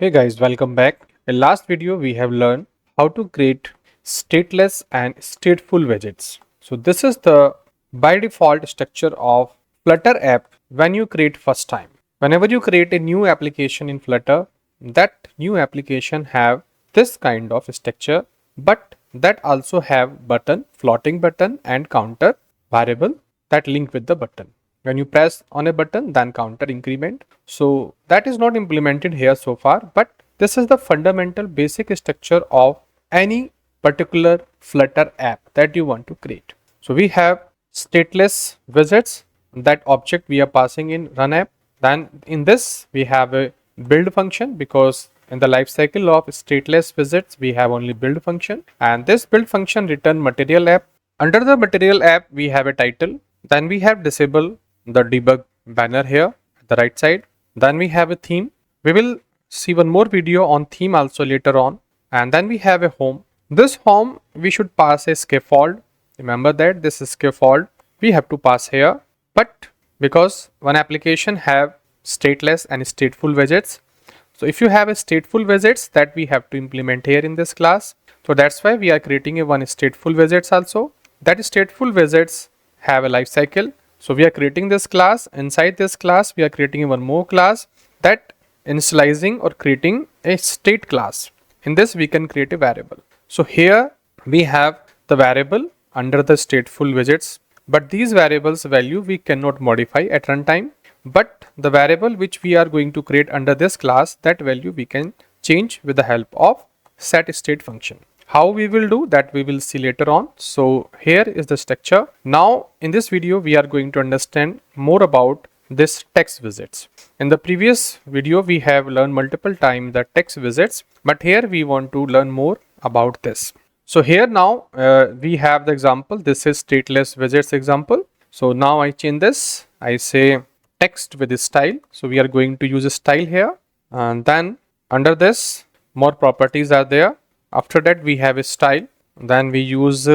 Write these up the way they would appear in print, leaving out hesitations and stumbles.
Hey guys, welcome back. In last video, we have learned how to create stateless and stateful widgets. So this is the by default structure of Flutter app when you create first time. Whenever you create a new application in Flutter, that new application have this kind of structure, but that also have button, floating button and counter variable that link with the button. When you press on a button, then counter increment. So that is not implemented here so far, but this is the fundamental basic structure of any particular Flutter app that you want to create. So we have stateless widgets, that object we are passing in run app. Then in this we have a build function, because in the life cycle of stateless widgets we have only build function, and this build function return material app. Under the material app we have a title. Then we have disable the debug banner here at the right side. Then we have a theme. We will see one more video on theme also later on. And then we have a home. This home we should pass a scaffold. Remember that this is scaffold we have to pass here. But because one application have stateless and stateful widgets, so if you have a stateful widgets, that we have to implement here in this class. So that's why we are creating a one stateful widgets also. That stateful widgets have a life cycle. So we are creating this class. Inside this class we are creating one more class, that initializing or creating a state class. In this we can create a variable. So here we have the variable under the stateful widgets, but these variables value we cannot modify at runtime. But the variable which we are going to create under this class, that value we can change with the help of setState function. How we will do that we will see later on. So here is the structure. Now in this video we are going to understand more about this text widgets. In the previous video we have learned multiple times the text widgets, but here we want to learn more about this. So here now we have the example. This is stateless widgets example. So now I change this. I say text with style. So we are going to use a style here, and then under this more properties are there. After that we have a style. Then we use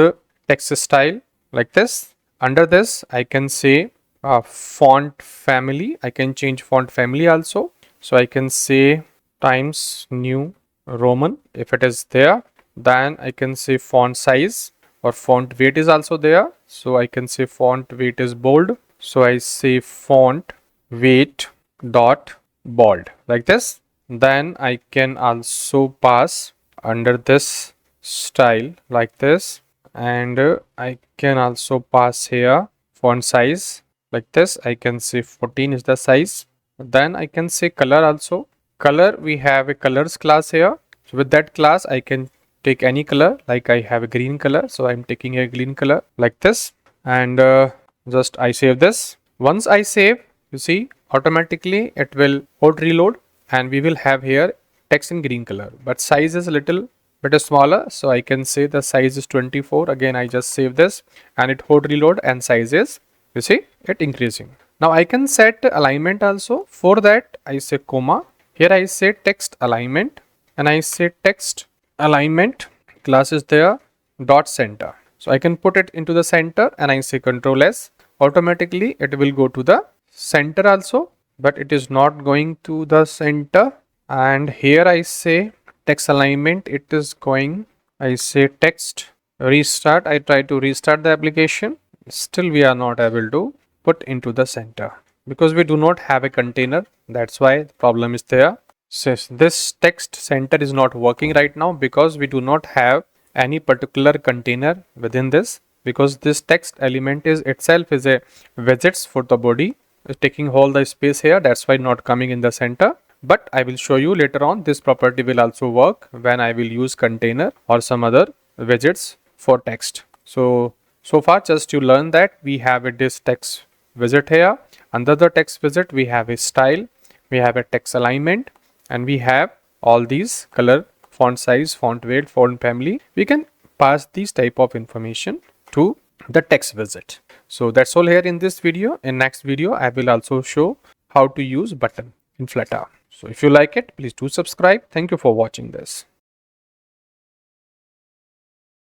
text style like this. Under this I can say font family. I can change font family also. So I can say Times New Roman if it is there. Then I can say font size, or font weight is also there. So I can say font weight is bold. So I say font weight dot bold like this. Then I can also pass under this style like this, and I can also pass here font size like this. I can say 14 is the size. Then I can say color also. Color, we have a colors class here. So with that class I can take any color, like I have a green color, so I'm taking a green color like this, and just I save this. Once I save, you see automatically it will hot reload, and we will have here text in green color, but size is a little bit smaller. So I can say the size is 24. Again I just save this, and it hot reload, and size is, you see, it increasing. Now I can set alignment also. For that I say comma. Here I say text alignment, and I say text alignment class is there dot center. So I can put it into the center, and I say Control S. Automatically it will go to the center also, but it is not going to the center. And here I say text alignment, it is going, I say text restart. I try to restart the application, still we are not able to put into the center because we do not have a container. That's why the problem is there. Says this text center is not working right now because we do not have any particular container within this, because this text element is itself is a widgets for the body, is taking all the space here. That's why not coming in the center. But I will show you later on this property will also work when I will use container or some other widgets for text. So far just you learn that we have a this text widget here. Under the text widget we have a style, we have a text alignment, and we have all these color, font size, font weight, font family. We can pass these type of information to the text widget. So that's all here in this video. In next video I will also show how to use button in Flutter. So if you like it, please do subscribe. Thank you for watching this.